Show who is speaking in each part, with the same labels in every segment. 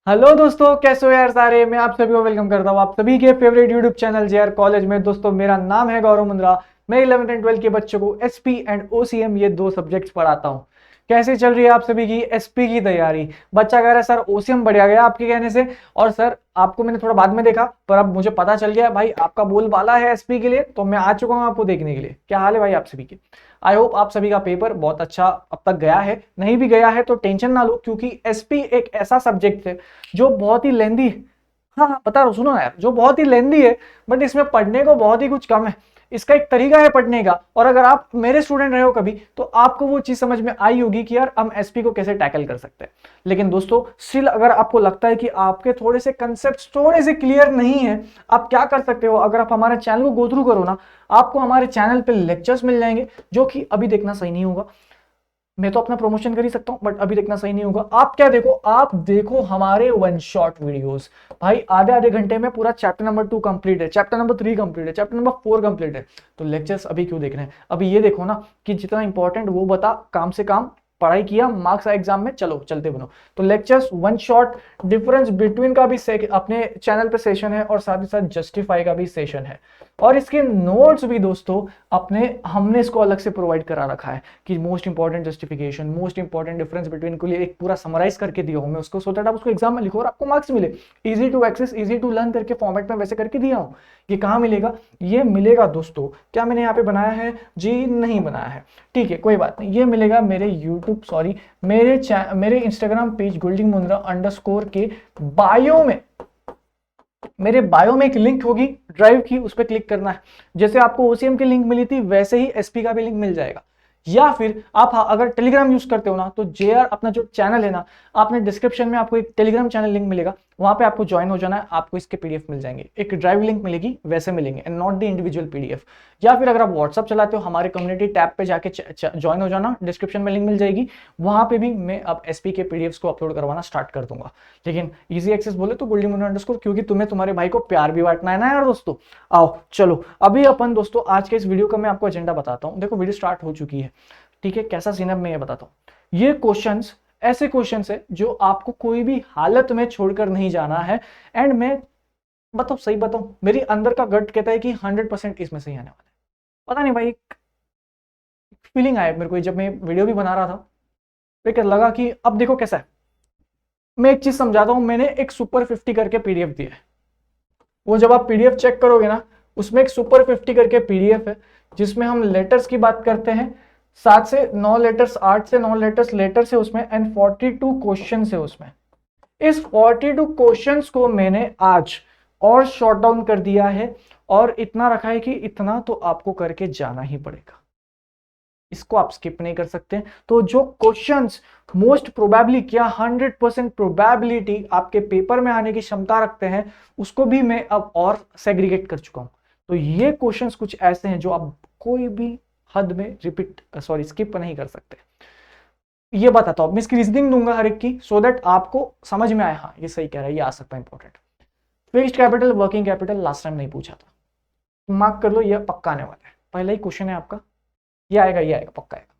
Speaker 1: Hello दोस्तों, कैसे हो यार सारे। मैं आप सभी को वेलकम करता हूँ आप सभी के favourite YouTube channel JR college में। दोस्तों मेरा नाम है गौरव मुंद्रा। मैं 11th एंड 12th के बच्चों को एसपी एंड ओसीएम ये दो सब्जेक्ट्स पढ़ाता हूँ। कैसे चल रही है आप सभी की एसपी की तैयारी? बच्चा कह रहा है सर ओसीएम बढ़िया गया आपके कहने से। और सर आपको मैंने थोड़ा बाद में देखा, पर अब मुझे पता चल गया भाई आपका बोलबाला है एसपी के लिए, तो मैं आ चुका हूँ आपको देखने के लिए। क्या हाल है भाई आप सभी के? आई होप आप सभी का पेपर बहुत अच्छा अब तक गया है। नहीं भी गया है तो टेंशन ना लो, क्योंकि एसपी एक ऐसा सब्जेक्ट है जो बहुत ही लेंदी। हाँ हाँ बता रहा हूँ, सुनो ना यार, जो बहुत ही लेंदी है, बट इसमें पढ़ने को बहुत ही कुछ कम है। इसका एक तरीका है पढ़ने का, और अगर आप मेरे स्टूडेंट रहे हो कभी तो आपको वो चीज समझ में आई होगी कि यार हम एसपी को कैसे टैकल कर सकते हैं। लेकिन दोस्तों स्टिल अगर आपको लगता है कि आपके थोड़े से कंसेप्ट थोड़े से क्लियर नहीं है, आप क्या कर सकते हो, अगर आप हमारे चैनल को गो थ्रू करो ना, आपको हमारे चैनल पे लेक्चर्स मिल जाएंगे, जो कि अभी देखना सही नहीं होगा। मैं तो अपना प्रमोशन कर ही सकता हूं, बट अभी देखना सही नहीं होगा। आप क्या देखो, आप देखो हमारे वन शॉट वीडियोस। भाई आधे आधे घंटे में पूरा चैप्टर नंबर 2 कंप्लीट है, चैप्टर नंबर 3 कंप्लीट है, चैप्टर नंबर 4 कंप्लीट है। तो लेक्चर्स अभी क्यों देख रहे हैं? अभी ये देखो ना कि जितना इंपॉर्टेंट वो बता, काम से काम पढ़ाई किया, मार्क्स आए एग्जाम में, चलो चलते बनो। तो lectures one shot, difference between का भी अपने चैनल पे सेशन है, और साथ ही साथ जस्टिफाई का भी सेशन है। और इसके नोट्स भी दोस्तों अपने हमने इसको अलग से प्रोवाइड करा रखा है कि most important justification, most important difference between को लिए एक पूरा समराइज करके दिया हूं मैं उसको, सो दैट आप उसको एग्जाम में लिखो और आपको मार्क्स मिले। Easy to access, easy to learn करके फॉर्मेट में वैसे करके दिया हूं। ये कहाँ मिलेगा? ये मिलेगा दोस्तों, क्या मैंने यहाँ पे बनाया है जी? नहीं बनाया है, ठीक है कोई बात नहीं। ये मिलेगा मेरे यूट्यूब सॉरी मेरे Instagram page Golding Mundra underscore के बायो में। मेरे बायो में एक लिंक होगी ड्राइव की, उस पर क्लिक करना है। जैसे आपको ओसीएम की लिंक मिली थी वैसे ही एसपी का भी लिंक मिल जाएगा। या फिर आप अगर टेलीग्राम यूज करते हो ना, तो जेआर अपना जो चैनल है ना, आपने डिस्क्रिप्शन में आपको एक टेलीग्राम चैनल लिंक मिलेगा, वहां पे आपको ज्वाइन हो जाना है। आपको इसके पीडीएफ मिल जाएंगे, एक ड्राइव लिंक मिलेगी, वैसे मिलेंगे and not the individual PDF. या फिर अगर आप व्हाट्सअप चलाते हो, हमारे कम्युनिटी टैब पे जाके ज्वाइन हो जाना, डिस्क्रिप्शन में लिंक मिल जाएगी। वहां पे भी मैं अब एसपी के पीडीएफ को अपलोड करवाना स्टार्ट कर दूंगा। लेकिन इजी एक्सेस बोले तो गोल्डी मुन्ना अंडरस्कोर, क्योंकि तुम्हें तुम्हारे भाई को प्यार भी बांटना है ना यार दोस्तों। आओ चलो अभी अपन दोस्तों आज के इस वीडियो का मैं आपको एजेंडा बताता हूँ। देखो वीडियो स्टार्ट हो चुकी है, ठीक है? कैसा सीन है मैं ये बताता हूँ। ये क्वेश्चंस ऐसे क्वेश्चंस है जो आपको कोई भी हालत में छोड़कर नहीं जाना है। एंड मैं बताओ सही बताऊं, मेरी अंदर का गट कहता है कि 100% इसमें सही आने वाला है। पता नहीं भाई, फीलिंग आया मेरे को जब मैं वीडियो भी बना रहा था, तो लगा कि अब देखो कैसा है। मैं एक चीज समझाता हूं, मैंने एक सुपर 50 करके पीडीएफ दिया है। वो जब आप पीडीएफ चेक करोगे ना, उसमें एक सुपर 50 करके पीडीएफ है, जिसमें हम लेटर्स की बात करते हैं। 7 से 9 लेटर्स, 8 से 9 लेटर्स है उसमें, एंड 42 क्वेश्चन है उसमें। इस 42 क्वेश्चंस को मैंने आज और शॉर्ट डाउन कर दिया है, और इतना रखा है कि इतना तो आपको करके जाना ही पड़ेगा, इसको आप स्किप नहीं कर सकते। तो जो क्वेश्चंस मोस्ट प्रोबेबली क्या 100% प्रोबेबिलिटी आपके पेपर में आने की क्षमता रखते हैं, उसको भी मैं अब और सेग्रीगेट कर चुका हूं। तो ये क्वेश्चंस कुछ ऐसे हैं जो आप कोई भी हद में स्किप नहीं कर सकते। ये बताता हूं, मैं इसकी रीजनिंग दूंगा हर एक की, सो दैट आपको समझ में आए हाँ ये सही कह रहा है, ये आ सकता है important. Fixed capital, working capital last time नहीं पूछा था, मार्क कर लो, ये पक्का आने वाला है। पहला ही क्वेश्चन है आपका, ये आएगा पक्का आएगा।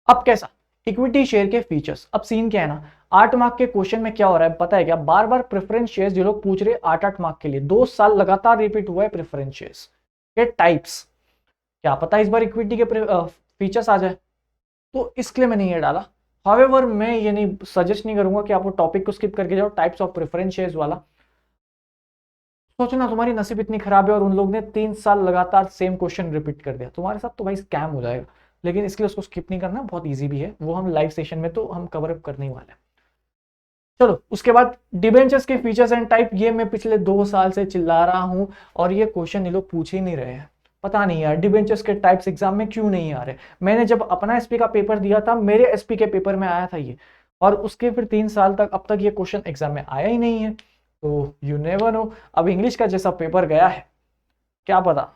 Speaker 1: अब कैसा? इक्विटी शेयर के फीचर्स। अब सीन क्या है ना, 8 मार्क के क्वेश्चन में क्या हो रहा है पता है क्या? बार बार प्रेफरेंस शेयर्स जो लोग पूछ रहे 8-8 मार्क के लिए, 2 साल लगातार रिपीट हुआ है प्रेफरेंस शेयर्स के टाइप्स। क्या पता इस बार इक्विटी के फीचर्स आ जाए, तो इसके लिए मैंने ये डाला। हावेवर मैं ये नहीं सजेस्ट नहीं करूंगा कि आप वो टॉपिक को स्किप करके जाओ, टाइप्स ऑफ प्रेफरेंस शेयर्स वाला। सोचो ना तुम्हारी नसीब इतनी खराब है और उन लोग ने 3 साल लगातार सेम क्वेश्चन रिपीट कर दिया तुम्हारे साथ, तो भाई स्कैम हो जाएगा। लेकिन इसके लिए उसको स्किप नहीं करना, बहुत इजी भी है, वो हम लाइव सेशन में तो हम कवर अप करने वाले हैं। चलो उसके बाद डिबेंचर्स के फीचर्स एंड टाइप, ये मैं पिछले 2 साल से चिल्ला रहा हूं, और ये क्वेश्चन ये लोग पूछ ही नहीं रहे हैं। पता नहीं यार डिबेंचर्स के टाइप्स एग्जाम में क्यों नहीं आ रहे। मैंने जब अपना एसपी का पेपर दिया था, मेरे एसपी के पेपर में आया था ये, और उसके फिर 3 साल तक अब तक ये क्वेश्चन एग्जाम में आया ही नहीं है। तो यू नेवर नो, अब इंग्लिश का जैसा पेपर गया है, क्या पता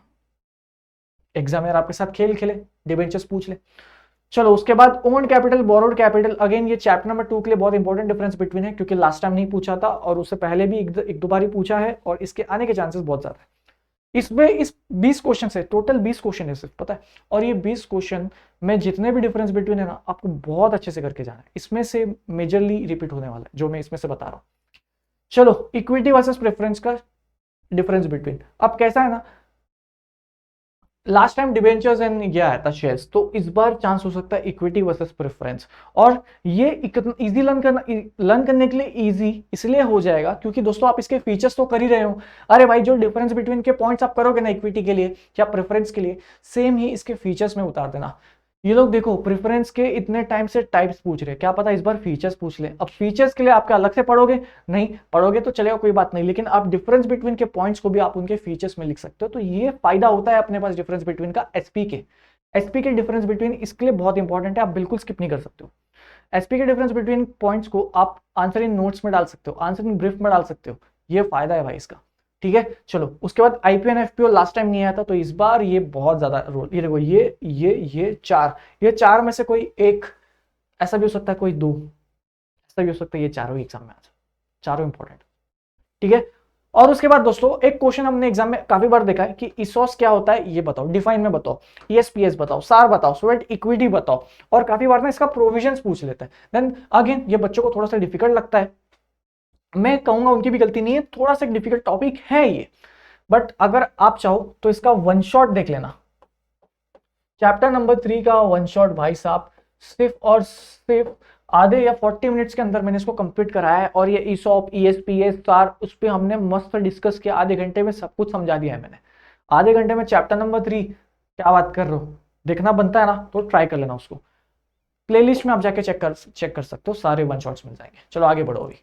Speaker 1: एग्जामिनर आपके साथ खेल खेले, डिबेंचर्स पूछ ले। चलो उसके बाद own capital, borrowed capital. Again ये चैप्टर नंबर 2 के लिए बहुत इंपॉर्टेंट डिफरेंस बिटवीन है, क्योंकि लास्ट टाइम नहीं पूछा था, और उससे पहले भी एक दो बार ही पूछा है, और इसके आने के चांसेस बहुत ज्यादा है। इसमें इस 20 क्वेश्चन है, टोटल 20 क्वेश्चन है सिर्फ, पता है। और ये 20 क्वेश्चन में जितने भी डिफरेंस बिटवीन है ना, आपको बहुत अच्छे से करके जाना है। इसमें से मेजरली रिपीट होने वाला है जो मैं इसमें से बता रहा हूं। चलो, इक्विटी वर्सेस प्रेफरेंस का डिफरेंस बिटवीन। अब कैसा है ना, लास्ट टाइम डिबेंचर्स एंड ये आया था शेयर्स, तो इस बार चांस हो सकता है इक्विटी वर्सेस प्रेफरेंस। और ये इजी लर्न करने के लिए इजी इसलिए हो जाएगा क्योंकि दोस्तों आप इसके फीचर्स तो कर ही रहे हो। अरे भाई, जो डिफरेंस बिटवीन के पॉइंट्स आप करोगे ना इक्विटी के लिए या प्रेफरेंस के लिए, सेम ही इसके फीचर्स में उतार देना। ये लोग देखो प्रेफरेंस के इतने टाइम से टाइप्स पूछ रहे हैं, क्या पता इस बार फीचर्स पूछ ले। अब फीचर्स के लिए आप क्या अलग से पढ़ोगे? नहीं पढ़ोगे तो चलेगा, कोई बात नहीं, लेकिन आप डिफरेंस बिटवीन के पॉइंट्स को भी आप उनके फीचर्स में लिख सकते हो। तो ये फायदा होता है अपने पास डिफरेंस बिटवीन का एसपी के डिफरेंस बिटवीन इसके लिए बहुत इंपॉर्टेंट है, आप बिल्कुल स्किप नहीं कर सकते हो। एसपी के डिफरेंस बिटवीन पॉइंट्स को आप आंसर इन नोट्स में डाल सकते हो, आंसर इन ब्रीफ में डाल सकते हो, ये फायदा है भाई इसका। ठीक है, चलो उसके बाद IPO and FPO last time नहीं आया था, तो इस बार ये बहुत ज्यादा रोल। ये देखो, ये चार में से कोई एक, ऐसा भी हो सकता है कोई दो, ऐसा भी हो सकता है ये चारों एग्जाम में आ जाए, चारों इंपॉर्टेंट। ठीक है, और उसके बाद दोस्तों एक क्वेश्चन हमने एग्जाम में काफी बार देखा है कि इसॉस क्या होता है ये बताओ, डिफाइन में बताओ, ईएसपीएस बताओ, सार बताओ, स्वेट इक्विटी बताओ। और काफी बार ना इसका प्रोविजंस पूछ लेते हैं। देन अगेन ये बच्चों को थोड़ा सा डिफिकल्ट लगता है, मैं कहूंगा उनकी भी गलती नहीं है, थोड़ा सा डिफिकल्ट टॉपिक है ये, बट अगर आप चाहो तो इसका वन शॉट देख लेना। चैप्टर नंबर 3 का वन शॉट भाई साहब, सिर्फ और सिर्फ आधे या 40 मिनट्स के अंदर मैंने इसको कंप्लीट कराया है। और ये ईसॉप, ईएसपीएस, सार, उस पर हमने मस्त डिस्कस किया, आधे घंटे में सब कुछ समझा दिया है मैंने। आधे घंटे में चैप्टर नंबर 3, क्या बात कर रहे हो, देखना बनता है ना, तो ट्राई कर लेना उसको। प्लेलिस्ट में आप जाके चेक कर सकते हो, सारे वन शॉट्स मिल जाएंगे। चलो आगे बढ़ो। अभी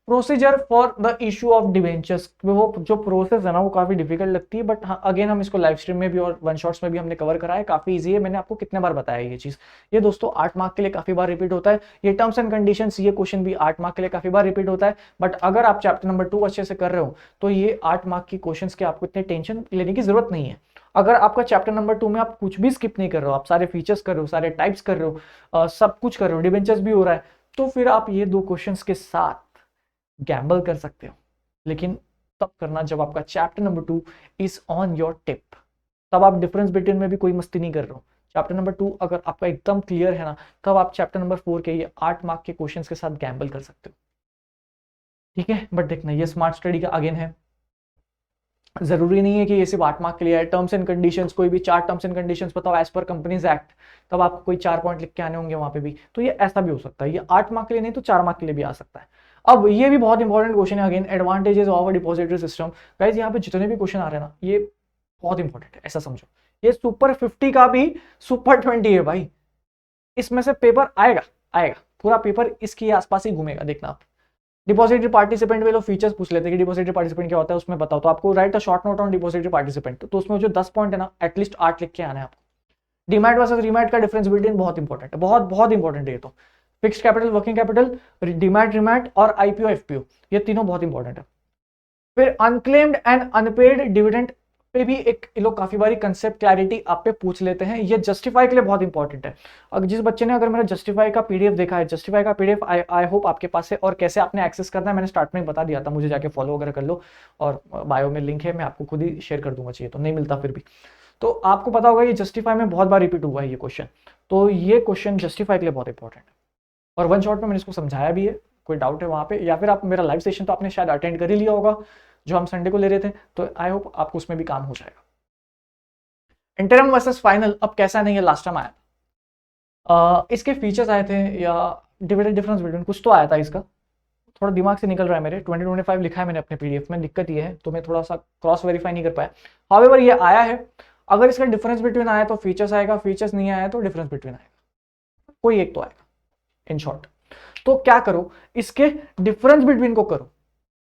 Speaker 1: procedure for the issue of debentures, वो जो प्रोसेस है ना वो काफी डिफिकल्ट लगती है, बट हाँ अगेन हम इसको लाइव स्ट्रीम में भी और वन शॉट्स में भी हमने कवर करा है, काफी इजी है। मैंने आपको कितने बार बताया ये चीज। ये दोस्तों 8 मार्क के लिए काफी बार रिपीट होता है। ये टर्म्स एंड कंडीशंस, ये क्वेश्चन भी 8 मार्क के लिए काफी बार रिपीट होता है। बट अगर आप चैप्टर नंबर 2 अच्छे से कर रहे हो तो ये 8 मार्क की क्वेश्चन के आपको इतने टेंशन लेने की जरूरत नहीं है। अगर आपका चैप्टर नंबर 2 में आप कुछ भी स्किप नहीं कर रहे हो, आप सारे फीचर्स कर रहे हो, सारे टाइप्स कर रहे हो, सब कुछ कर रहे हो, डिवेंचर्स भी हो रहा है, तो फिर आप ये 2 क्वेश्चंस के साथ गैम्बल कर सकते हो। लेकिन तब करना जब आपका chapter number 2 is on your tip, तब आप डिफरेंस बिटवीन में भी कोई मस्ती नहीं कर रहे हो। चैप्टर नंबर 2 अगर आपका एकदम क्लियर है ना, तब आप चैप्टर नंबर 4 के ये 8 मार्क के क्वेश्चंस के साथ गैम्बल कर सकते हो। ठीक है, बट देखना ये स्मार्ट स्टडी का अगेन है, जरूरी नहीं है कि ये सिर्फ 8 मार्क के लिए है। टर्म्स एंड कंडीशंस, कोई भी 4 टर्म्स एंड कंडीशंस बताओ एज पर कंपनीज एक्ट, तब आपको कोई 4 पॉइंट लिख के आने होंगे वहां पे भी, तो ये ऐसा भी हो सकता है। ये 8 मार्क के लिए नहीं तो 4 मार्क के लिए भी आ सकता है। अब ये भी बहुत इंपॉर्टेंट क्वेश्चन है again, advantages of a depository system. Guys यहाँ पे जितने भी क्वेश्चन आ रहे हैं ना, ये बहुत इंपॉर्टेंट है, ऐसा समझो। ये सुपर 50 का भी सुपर 20 है भाई, इसमें से पेपर आएगा आएगा, पूरा पेपर इसके आसपास ही घूमेगा, देखना आप। डिपॉजिटरी पार्टिसिपेंट में लोग फीचर्स पूछ लेते हैं कि डिपॉजिटरी पार्टिसिपेंट क्या होता है, उसमें बताओ, तो आपको right a short note on depository participant, तो उसमें जो 10 पॉइंट है ना, एटलीस्ट 8 लिख के आना है आपको। डीमैट वर्सेस रीमैट का डिफरेंस बिटवीन बहुत इंपॉर्टेंट है, बहुत बहुत इंपॉर्टेंट है ये तो। Fixed capital, working capital, demat, remat और आईपीओ एफपीओ, ये तीनों बहुत इंपॉर्टेंट है। फिर unclaimed and unpaid dividend pay भी एक लोग काफी बारी कंसेप्ट क्लैरिटी आप पे पूछ लेते हैं, ये जस्टिफाई के लिए बहुत इंपॉर्टेंट है। अगर जिस बच्चे ने अगर मेरा जस्टिफाई का पीडीएफ देखा है, जस्टिफाई का पीडीएफ आई होप आपके पास है, और कैसे आपने एक्सेस करना है मैंने स्टार्ट में बता दिया था, मुझे जाके फॉलो वगैरह कर लो, और बायो में लिंक है, मैं आपको खुद ही शेयर कर दूंगा, चाहिए तो, नहीं मिलता फिर भी। तो आपको पता होगा ये जस्टिफाई में बहुत बार रिपीट हुआ है ये क्वेश्चन, तो ये क्वेश्चन जस्टिफाई के लिए बहुत इंपॉर्टेंट है। और वन शॉट में मैंने इसको समझाया भी है, कोई डाउट है वहां पे, या फिर आप मेरा लाइव सेशन तो आपने शायद अटेंड कर ही लिया होगा जो हम संडे को ले रहे थे, तो आई होप आपको उसमें भी काम हो जाएगा। इंटरम वर्सेस फाइनल अब कैसा नहीं है, लास्ट टाइम आया, इसके फीचर्स आए थे या डिविडेंड डिफरेंस बिटवीन कुछ तो आया था, इसका थोड़ा दिमाग से निकल रहा है मेरे, 2025 लिखा है मैंने अपने पीडीएफ में, दिक्कत ये है तो मैं थोड़ा सा क्रॉस वेरीफाई नहीं कर पाया। हाउएवर ये आया है, अगर इसका डिफरेंस बिटवीन आया तो फीचर्स आएगा, फीचर्स नहीं आया तो डिफरेंस बिटवीन आएगा, कोई एक तो आएगा इन शॉर्ट। तो क्या करो, इसके डिफरेंस बिटवीन को करो,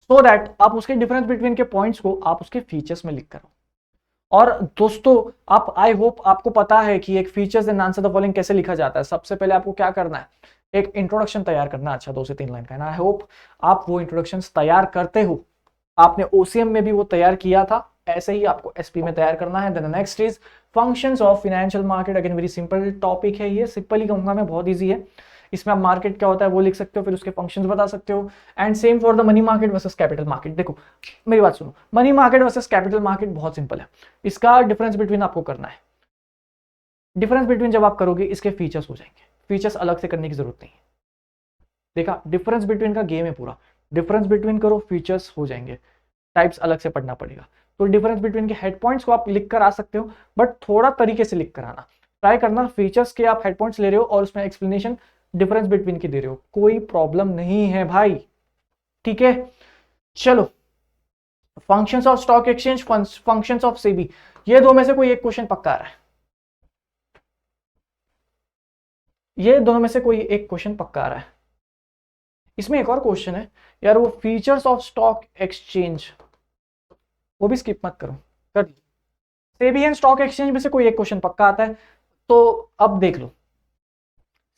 Speaker 1: सो दैट आप उसके डिफरेंस बिटवीन के पॉइंट्स को आप उसके फीचर्स में लिख करो। और दोस्तों आप, आई होप आपको पता है कि एक features and answer the following कैसे लिखा जाता है। सबसे पहले आपको क्या करना है, एक इंट्रोडक्शन तैयार करना, अच्छा 2 से 3 लाइन का, आई होप आप वो इंट्रोडक्शन तैयार करते हो, आपने ओसीएम में भी वो तैयार किया था, ऐसे ही आपको एसपी में तैयार करना है। Then next is functions of financial market, again very simple topic है ये, सिंपल ही कहूंगा मैं, बहुत ईजी है। इसमें आप मार्केट क्या होता है वो लिख सकते हो, फिर उसके फंक्शंस बता सकते हो। And same for the money market versus capital market. देखो मेरी बात सुनो, money market versus capital market बहुत सिंपल है, इसका डिफरेंस बिटवीन आपको करना है। डिफरेंस बिटवीन जब आप करोगे इसके फीचर्स हो जाएंगे, फीचर्स अलग से करने की जरूरत नहीं है। देखा, डिफरेंस बिटवीन का गेम है पूरा, डिफरेंस बिटवीन करो फीचर्स हो जाएंगे, टाइप्स अलग से पढ़ना पड़ेगा। तो डिफरेंस बिटवीन के हेड पॉइंट्स को आप लिख कर आ सकते हो, बट थोड़ा तरीके से लिख कर आना, ट्राई करना फीचर्स के आप हेड पॉइंट्स ले रहे हो और उसमें एक्सप्लेनेशन डिफरेंस बिटवीन की दे रहे हो, कोई प्रॉब्लम नहीं है भाई, ठीक है। चलो, functions of stock exchange, functions of SEBI, ये दो में से कोई एक क्वेश्चन पक्का आ रहा है, ये दोनों में से कोई एक क्वेश्चन पक्का आ रहा है। इसमें एक और क्वेश्चन है यार, वो फीचर्स ऑफ स्टॉक एक्सचेंज, वो भी स्किप मत करो, कर सेबी एंड स्टॉक एक्सचेंज में से कोई एक क्वेश्चन पक्का आता है। तो अब देख लो,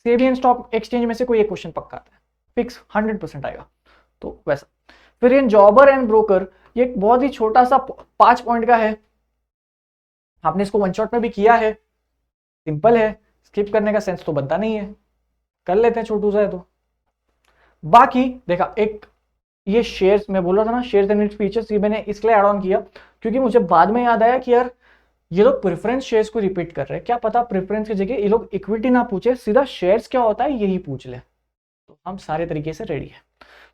Speaker 1: सेबी एंड स्टॉक एक्सचेंज में से कोई एक क्वेश्चन पक्का आता है, फिक्स 100% आएगा। तो वैसा फिर इन जॉबर एंड ब्रोकर, ये एक बहुत ही छोटा सा 5 पॉइंट का है, आपने इसको वन शॉट में भी किया है, सिंपल है, स्किप करने का सेंस तो बनता नहीं है, कर लेते हैं छोटू सा है तो। बाकी देखा, एक ये शेयर्स मैं बोल रहा था ना, शेयर्स एंड इट्स फीचर्स, ये मैंने इसलिए ऐड ऑन किया क्योंकि मुझे बाद में याद आया कि यार ये लोग प्रेफरेंस शेयर्स को रिपीट कर रहे हैं, क्या पता प्रेफरेंस की जगह ये लोग इक्विटी ना पूछे, सीधा शेयर्स क्या होता है यही पूछ ले, तो हम सारे तरीके से रेडी है।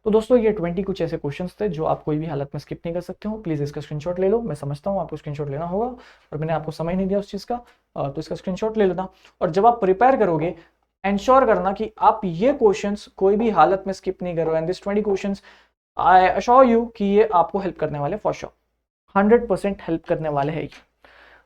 Speaker 1: तो दोस्तों ये 20 कुछ ऐसे क्वेश्चंस थे जो आप कोई भी हालत में स्किप नहीं कर सकते हो, प्लीज इसका स्क्रीनशॉट ले लो, मैं समझता हूँ आपको स्क्रीनशॉट लेना होगा और मैंने आपको समय नहीं दिया उस चीज़ का, तो इसका स्क्रीनशॉट ले लेना। और जब आप प्रिपेयर करोगे एंश्योर करना कि आप ये क्वेश्चंस कोई भी हालत में स्किप नहीं करो, and this 20 questions I assure you कि ये आपको हेल्प करने वाले, फॉर श्योर 100% हेल्प करने वाले हैं।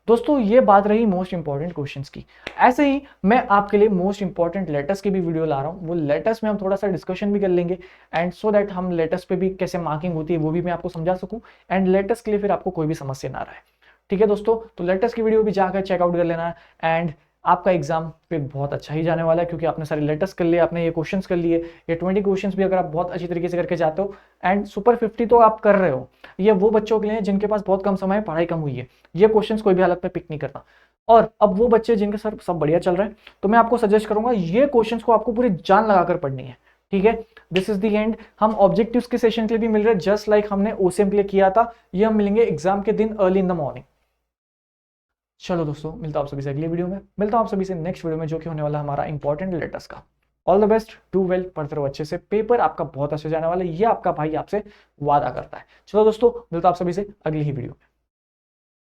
Speaker 1: दोस्तों ये बात रही मोस्ट इंपॉर्टेंट क्वेश्चंस की, ऐसे ही मैं आपके लिए मोस्ट इंपॉर्टेंट लेटर्स की भी वीडियो ला रहा हूँ, वो लेटर्स में हम थोड़ा सा डिस्कशन भी कर लेंगे, एंड सो दैट हम लेटर्स पे भी कैसे मार्किंग होती है वो भी मैं आपको समझा सकूँ, एंड लेटर्स के लिए फिर आपको कोई भी समस्या ना रहे, ठीक है दोस्तों। तो लेटर्स की वीडियो भी जाकर चेकआउट कर लेना, एंड आपका एग्जाम फिर बहुत अच्छा ही जाने वाला है, क्योंकि आपने सारे लेटर्स कर लिए, आपने ये क्वेश्चंस कर लिए, ये 20 क्वेश्चंस भी अगर आप बहुत अच्छी तरीके से करके जाते हो, एंड सुपर 50 तो आप कर रहे हो, ये वो बच्चों के लिए जिनके पास बहुत कम समय है, पढ़ाई कम हुई है, ये क्वेश्चंस कोई भी हालत में पिक नहीं करना। और अब वो बच्चे जिनके सर सब बढ़िया चल रहा है, तो मैं आपको सजेस्ट करूंगा ये क्वेश्चंस को आपको पूरी जान लगाकर पढ़नी है, ठीक है। दिस इज द एंड, हम ऑब्जेक्टिव्स के सेशन के लिए भी मिल रहे हैं, जस्ट लाइक हमने ओसीएम के लिए किया था, ये हम मिलेंगे एग्जाम के दिन अर्ली इन द मॉर्निंग। चलो दोस्तों, मिलता हूं आप सभी से अगली वीडियो में, मिलता हूं आप सभी से नेक्स्ट वीडियो में, जो कि होने वाला हमारा इंपॉर्टेंट लेटर्स का। All the best, do well, पढ़ते रहो अच्छे से, पेपर आपका बहुत अच्छे जाने वाला है, ये आपका भाई आपसे वादा करता है। चलो दोस्तों, मिलता हूं आप सभी से अगली ही वीडियो में।